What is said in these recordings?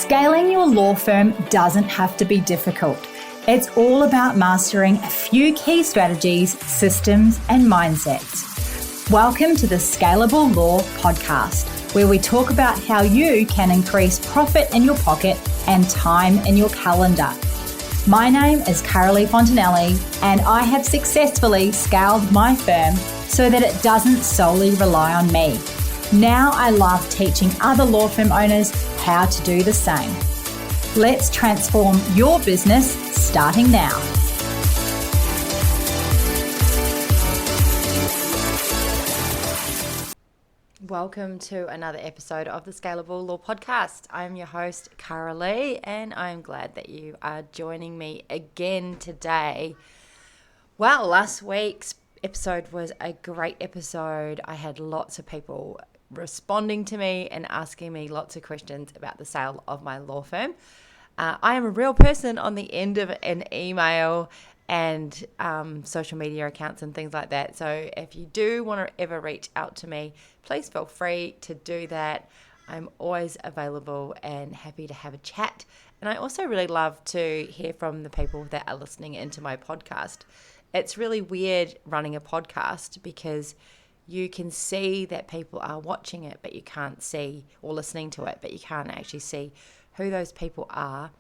Scaling your law firm doesn't have to be difficult. It's all about mastering a few key strategies, systems, and mindsets. Welcome to the Scalable Law Podcast, where we talk about how you can increase profit in your pocket and time in your calendar. My name is Carolee Fontanelli, and I have successfully scaled my firm so that it doesn't solely rely on me. Now I love teaching other law firm owners how to do the same. Let's transform your business starting now. Welcome to another episode of the Scalable Law Podcast. I'm your host, Carolee, and I'm glad that you are joining me again today. Well, last week's episode was a great episode. I had lots of people responding to me and asking me lots of questions about the sale of my law firm. I am a real person on the end of an email and social media accounts and things like that. So if you do want to ever reach out to me, please feel free to do that. I'm always available and happy to have a chat. And I also really love to hear from the people that are listening into my podcast. It's really weird running a podcast because you can see that people are watching it, but you can't see, or listening to it, but you can't actually see who those people are.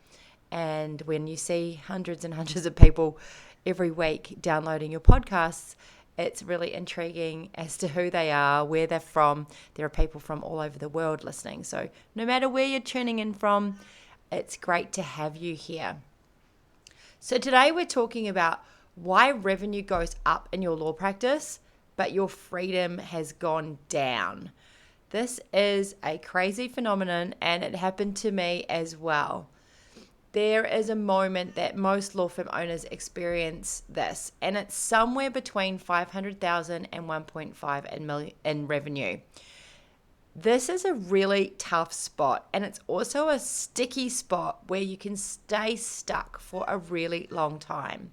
And when you see hundreds and hundreds of people every week downloading your podcasts, it's really intriguing as to who they are, where they're from. There are people from all over the world listening. So no matter where you're tuning in from, it's great to have you here. So today we're talking about why revenue goes up in your law practice, but your freedom has gone down. This is a crazy phenomenon, and it happened to me as well. There is a moment that most law firm owners experience this, and it's somewhere between $500,000 and $1.5 million in revenue. This is a really tough spot, and it's also a sticky spot where you can stay stuck for a really long time.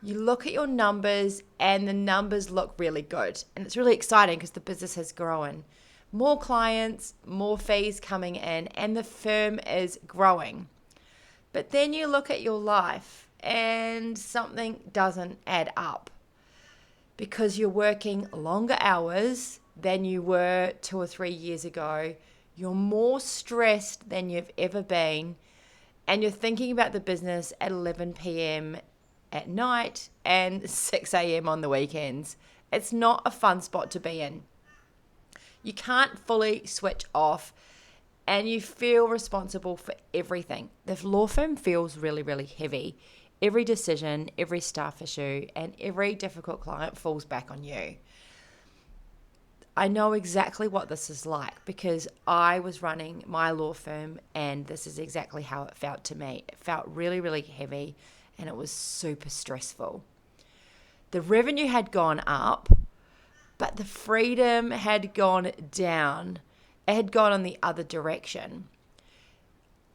You look at your numbers and the numbers look really good, and it's really exciting because the business has grown. More clients, more fees coming in, and the firm is growing. But then you look at your life and something doesn't add up because you're working longer hours than you were 2 or 3 years ago. You're more stressed than you've ever been, and you're thinking about the business at 11 p.m. at night and 6 a.m. on the weekends. It's not a fun spot to be in. You can't fully switch off, and you feel responsible for everything. The law firm feels really, really heavy. Every decision, every staff issue, and every difficult client falls back on you. I know exactly what this is like because I was running my law firm, and this is exactly how it felt to me. It felt really, really heavy, and it was super stressful. The revenue had gone up, but the freedom had gone down. It had gone in the other direction.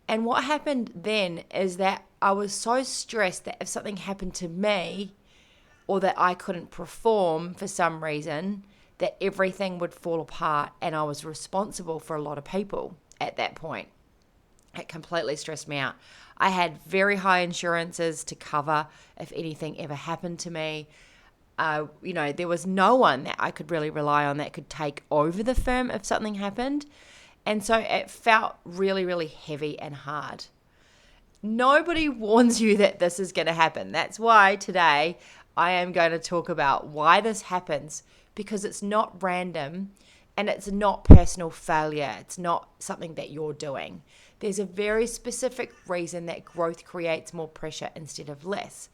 And what happened then is that I was so stressed that if something happened to me or that I couldn't perform for some reason, that everything would fall apart, and I was responsible for a lot of people at that point. It completely stressed me out. I had very high insurances to cover if anything ever happened to me. There was no one that I could really rely on that could take over the firm if something happened. And so it felt really, really heavy and hard. Nobody warns you that this is going to happen. That's why today I am going to talk about why this happens, because it's not random and it's not personal failure. It's not something that you're doing. There's a very specific reason that growth creates more pressure instead of less.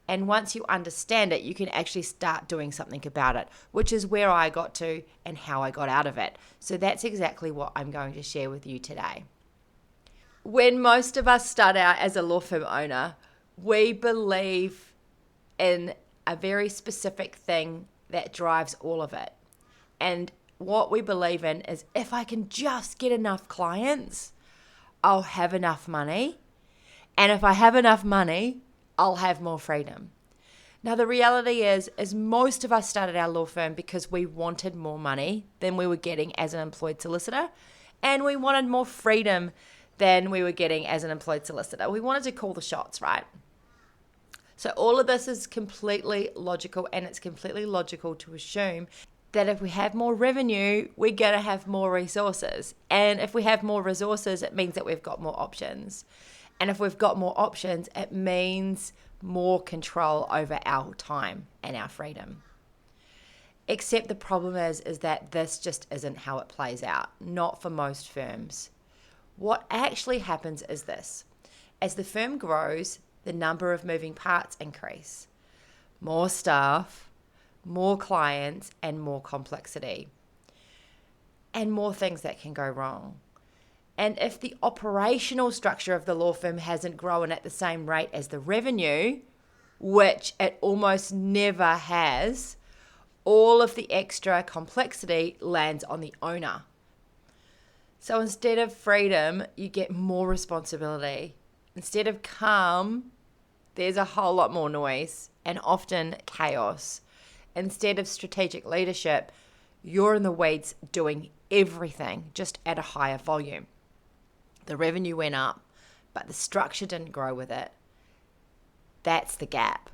And once you understand it, you can actually start doing something about it, which is where I got to and how I got out of it. So that's exactly what I'm going to share with you today. When most of us start out as a law firm owner, we believe in a very specific thing that drives all of it. And what we believe in is, if I can just get enough clients, I'll have enough money. And if I have enough money, I'll have more freedom. Now, the reality is most of us started our law firm because we wanted more money than we were getting as an employed solicitor, and we wanted more freedom than we were getting as an employed solicitor. We wanted to call the shots, right? So all of this is completely logical, and it's completely logical to assume that if we have more revenue, we're going to have more resources. And if we have more resources, it means that we've got more options. And if we've got more options, it means more control over our time and our freedom. Except the problem is that this just isn't how it plays out, not for most firms. What actually happens is this. As the firm grows, the number of moving parts increase. More staff, more clients, and more complexity. And more things that can go wrong. And if the operational structure of the law firm hasn't grown at the same rate as the revenue, which it almost never has, all of the extra complexity lands on the owner. So instead of freedom, you get more responsibility. Instead of calm, there's a whole lot more noise and often chaos. Instead of strategic leadership, you're in the weeds doing everything, just at a higher volume. The revenue went up, but the structure didn't grow with it. That's the gap.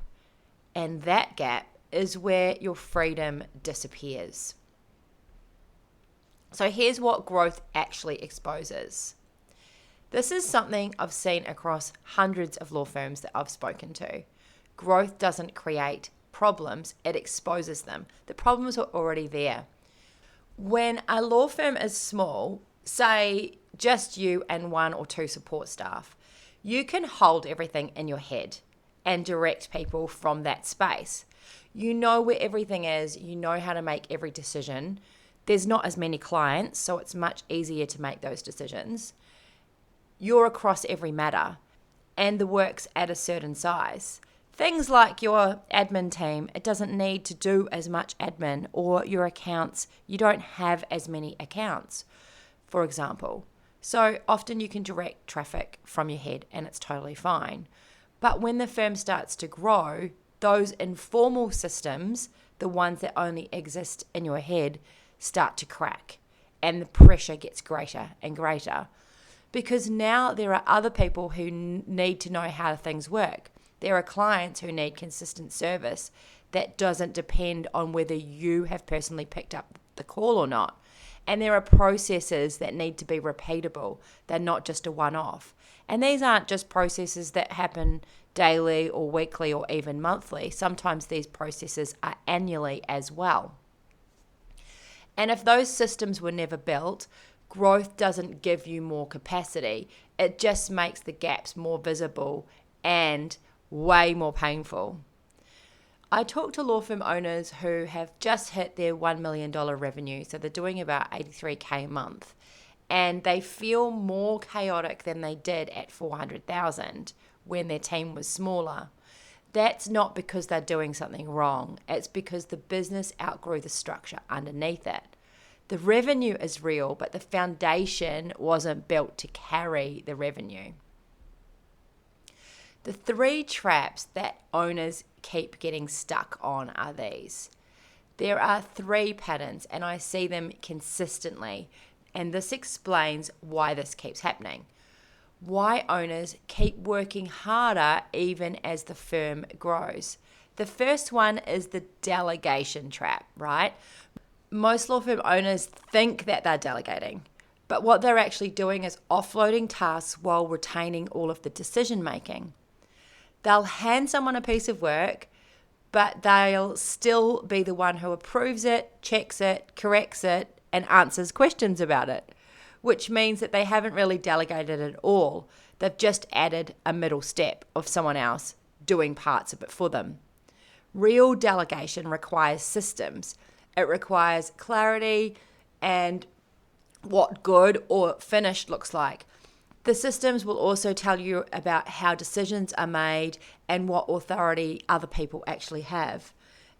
And that gap is where your freedom disappears. So here's what growth actually exposes. This is something I've seen across hundreds of law firms that I've spoken to. Growth doesn't create problems, it exposes them. The problems are already there. When a law firm is small, say just you and 1 or 2 support staff, you can hold everything in your head and direct people from that space. You know where everything is, you know how to make every decision. There's not as many clients, so it's much easier to make those decisions. You're across every matter, and the work's at a certain size. Things like your admin team, it doesn't need to do as much admin, or your accounts, you don't have as many accounts, for example. So often you can direct traffic from your head and it's totally fine. But when the firm starts to grow, those informal systems, the ones that only exist in your head, start to crack, and the pressure gets greater and greater. Because now there are other people who need to know how things work. There are clients who need consistent service that doesn't depend on whether you have personally picked up the call or not. And there are processes that need to be repeatable. They're not just a one-off. And these aren't just processes that happen daily or weekly or even monthly. Sometimes these processes are annually as well. And if those systems were never built, growth doesn't give you more capacity. It just makes the gaps more visible and way more painful. I talk to law firm owners who have just hit their $1 million revenue, so they're doing about $83K a month, and they feel more chaotic than they did at $400,000 when their team was smaller. That's not because they're doing something wrong. It's because the business outgrew the structure underneath it. The revenue is real, but the foundation wasn't built to carry the revenue. The 3 traps that owners keep getting stuck on are these. There are 3 patterns, and I see them consistently, and this explains why this keeps happening. Why owners keep working harder even as the firm grows. The first one is the delegation trap, right? Most law firm owners think that they're delegating, but what they're actually doing is offloading tasks while retaining all of the decision making. They'll hand someone a piece of work, but they'll still be the one who approves it, checks it, corrects it, and answers questions about it, which means that they haven't really delegated at all. They've just added a middle step of someone else doing parts of it for them. Real delegation requires systems. It requires clarity and what good or finished looks like. The systems will also tell you about how decisions are made and what authority other people actually have.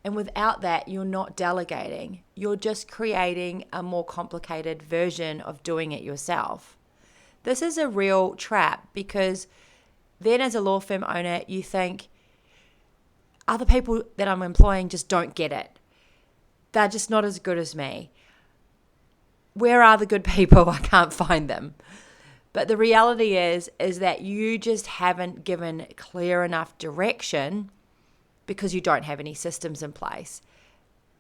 And without that, you're not delegating. You're just creating a more complicated version of doing it yourself. This is a real trap because then as a law firm owner, you think other people that I'm employing just don't get it. They're just not as good as me. Where are the good people? I can't find them. But the reality is that you just haven't given clear enough direction because you don't have any systems in place.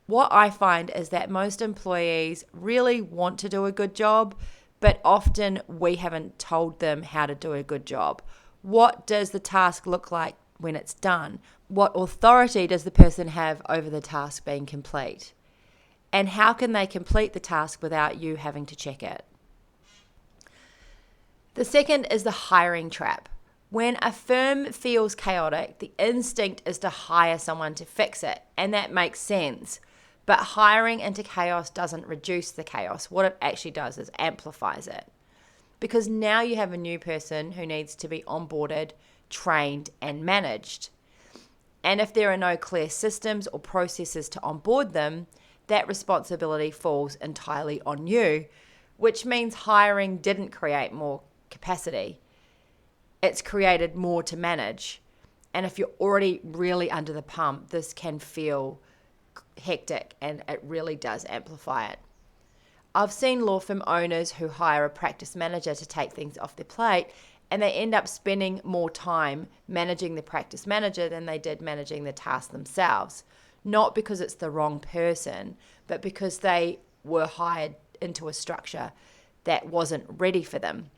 What I find is that most employees really want to do a good job, but often we haven't told them how to do a good job. What does the task look like when it's done? What authority does the person have over the task being complete? And how can they complete the task without you having to check it? The second is the hiring trap. When a firm feels chaotic, the instinct is to hire someone to fix it, and that makes sense. But hiring into chaos doesn't reduce the chaos. What it actually does is amplifies it. Because now you have a new person who needs to be onboarded, trained, and managed. And if there are no clear systems or processes to onboard them, that responsibility falls entirely on you, which means hiring didn't create more capacity. It's created more to manage. And if you're already really under the pump, this can feel hectic, and it really does amplify it. I've seen law firm owners who hire a practice manager to take things off their plate, and they end up spending more time managing the practice manager than they did managing the task themselves. Not because it's the wrong person, but because they were hired into a structure that wasn't ready for them.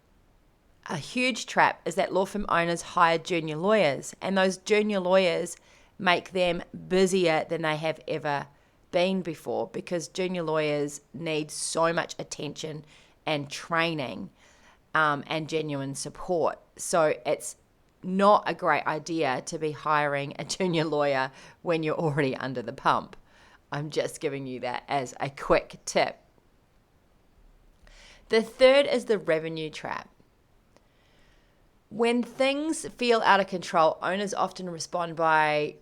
A huge trap is that law firm owners hire junior lawyers, and those junior lawyers make them busier than they have ever been before, because junior lawyers need so much attention and training and genuine support. So it's not a great idea to be hiring a junior lawyer when you're already under the pump. I'm just giving you that as a quick tip. The third is the revenue trap. When things feel out of control, owners often respond by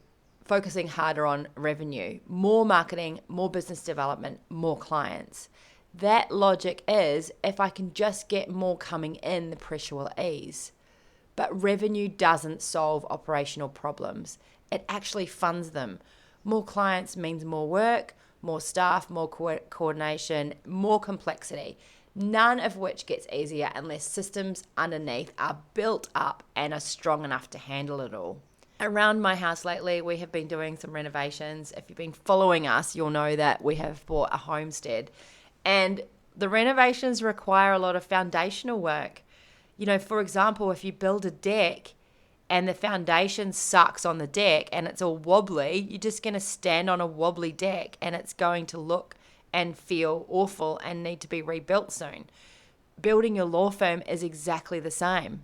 focusing harder on revenue, more marketing, more business development, more clients. That logic is, if I can just get more coming in, the pressure will ease. But revenue doesn't solve operational problems. It actually funds them. More clients means more work, more staff, more coordination, more complexity. None of which gets easier unless systems underneath are built up and are strong enough to handle it all. Around my house lately, we have been doing some renovations. If you've been following us, you'll know that we have bought a homestead. And the renovations require a lot of foundational work. You know, for example, if you build a deck and the foundation sucks on the deck and it's all wobbly, you're just going to stand on a wobbly deck and it's going to look and feel awful and need to be rebuilt soon. Building your law firm is exactly the same.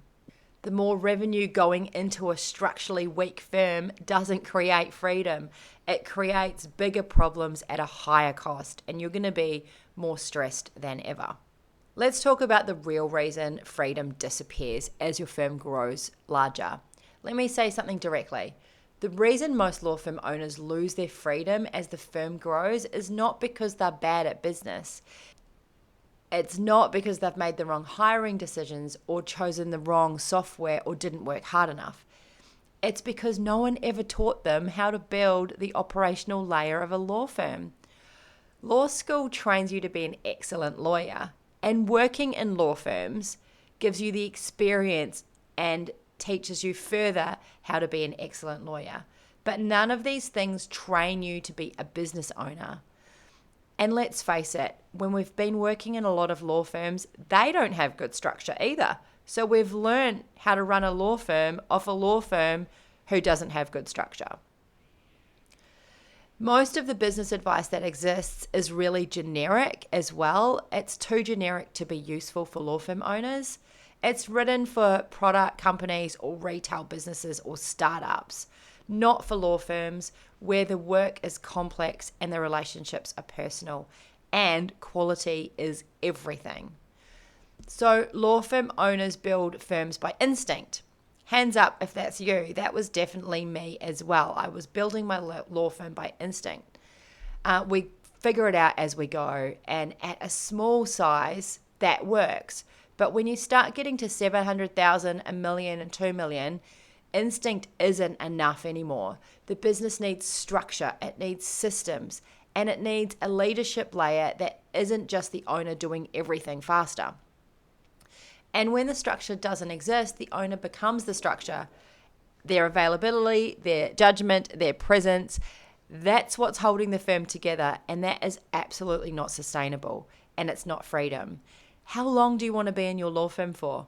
The more revenue going into a structurally weak firm doesn't create freedom. It creates bigger problems at a higher cost, and you're going to be more stressed than ever. Let's talk about the real reason freedom disappears as your firm grows larger. Let me say something directly. The reason most law firm owners lose their freedom as the firm grows is not because they're bad at business. It's not because they've made the wrong hiring decisions or chosen the wrong software or didn't work hard enough. It's because no one ever taught them how to build the operational layer of a law firm. Law school trains you to be an excellent lawyer, and working in law firms gives you the experience and teaches you further how to be an excellent lawyer. But none of these things train you to be a business owner. And let's face it, when we've been working in a lot of law firms, they don't have good structure either. So we've learned how to run a law firm off a law firm who doesn't have good structure. Most of the business advice that exists is really generic as well. It's too generic to be useful for law firm owners. It's written for product companies or retail businesses or startups, not for law firms where the work is complex and the relationships are personal and quality is everything. So law firm owners build firms by instinct. Hands up if that's you. That was definitely me as well. I was building my law firm by instinct. We figure it out as we go, and at a small size, that works. But when you start getting to 700,000, a million, and 2 million, instinct isn't enough anymore. The business needs structure, it needs systems, and it needs a leadership layer that isn't just the owner doing everything faster. And when the structure doesn't exist, the owner becomes the structure. Their availability, their judgment, their presence, that's what's holding the firm together. And that is absolutely not sustainable. And it's not freedom. How long do you want to be in your law firm for?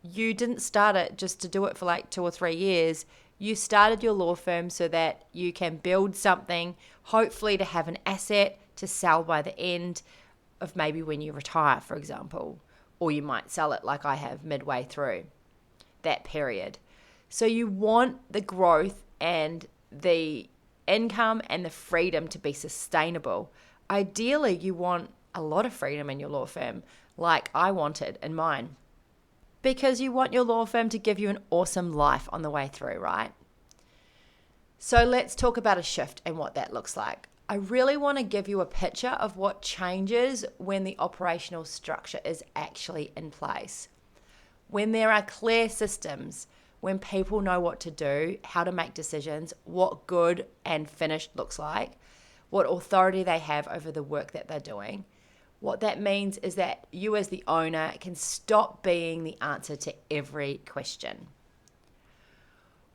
You didn't start it just to do it for like 2 or 3 years. You started your law firm so that you can build something, hopefully to have an asset to sell by the end of maybe when you retire, for example. Or you might sell it like I have midway through that period. So you want the growth and the income and the freedom to be sustainable. Ideally, you want a lot of freedom in your law firm, like I wanted in mine, because you want your law firm to give you an awesome life on the way through, right? So let's talk about a shift and what that looks like. I really want to give you a picture of what changes when the operational structure is actually in place. When there are clear systems, when people know what to do, how to make decisions, what good and finished looks like, what authority they have over the work that they're doing. What that means is that you as the owner can stop being the answer to every question.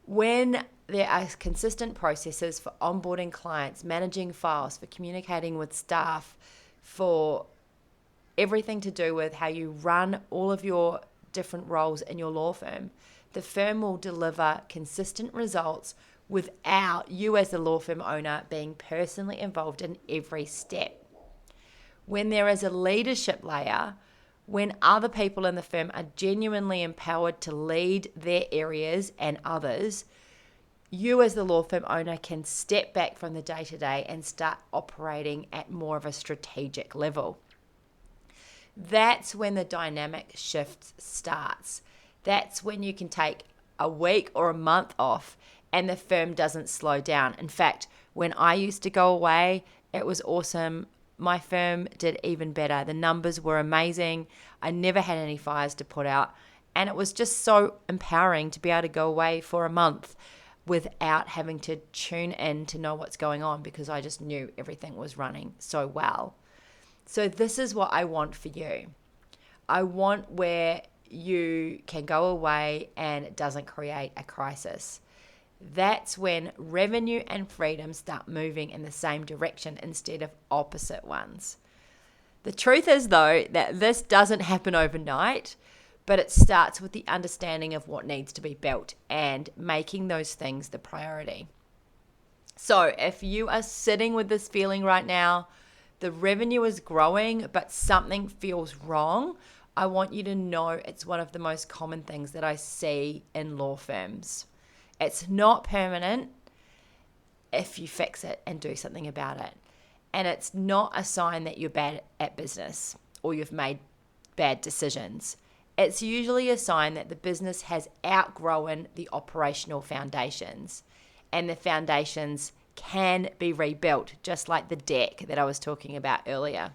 When there are consistent processes for onboarding clients, managing files, for communicating with staff, for everything to do with how you run all of your different roles in your law firm, the firm will deliver consistent results without you as the law firm owner being personally involved in every step. When there is a leadership layer, when other people in the firm are genuinely empowered to lead their areas and others, you as the law firm owner can step back from the day-to-day and start operating at more of a strategic level. That's when the dynamic shift starts. That's when you can take a week or a month off and the firm doesn't slow down. In fact, when I used to go away, it was awesome. My firm did even better. The numbers were amazing. I never had any fires to put out. And it was just so empowering to be able to go away for a month without having to tune in to know what's going on, because I just knew everything was running so well. So this is what I want for you. I want where you can go away and it doesn't create a crisis. That's when revenue and freedom start moving in the same direction instead of opposite ones. The truth is, though, that this doesn't happen overnight, but it starts with the understanding of what needs to be built and making those things the priority. So if you are sitting with this feeling right now, the revenue is growing, but something feels wrong, I want you to know it's one of the most common things that I see in law firms. It's not permanent if you fix it and do something about it. And it's not a sign that you're bad at business or you've made bad decisions. It's usually a sign that the business has outgrown the operational foundations, and the foundations can be rebuilt, just like the deck that I was talking about earlier.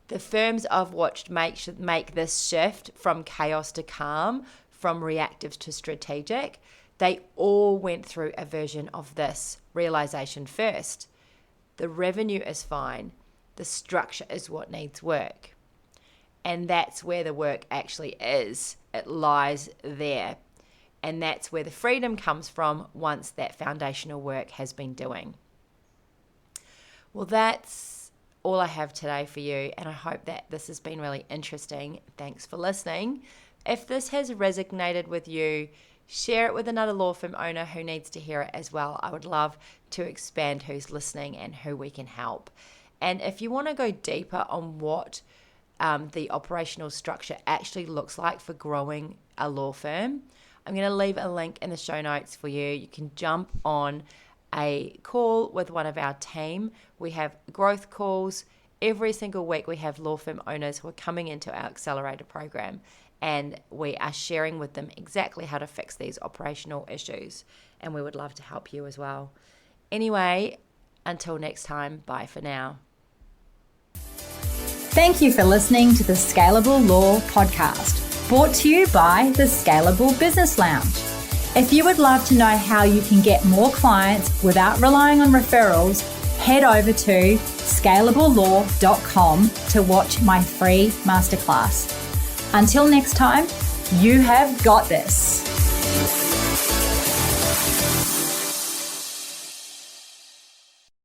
The firms I've watched make this shift from chaos to calm, from reactive to strategic, they all went through a version of this realization first. The revenue is fine. The structure is what needs work. And that's where the work actually is. It lies there. And that's where the freedom comes from once that foundational work has been doing. Well, that's all I have today for you. And I hope that this has been really interesting. Thanks for listening. If this has resonated with you, share it with another law firm owner who needs to hear it as well. I would love to expand who's listening and who we can help. And if you want to go deeper on what the operational structure actually looks like for growing a law firm, I'm going to leave a link in the show notes for you. You can jump on a call with one of our team. We have growth calls. Every single week we have law firm owners who are coming into our accelerator program, and we are sharing with them exactly how to fix these operational issues. And we would love to help you as well. Anyway, until next time, bye for now. Thank you for listening to the Scalable Law Podcast, brought to you by the Scalable Business Lounge. If you would love to know how you can get more clients without relying on referrals, head over to scalablelaw.com to watch my free masterclass. Until next time, you have got this.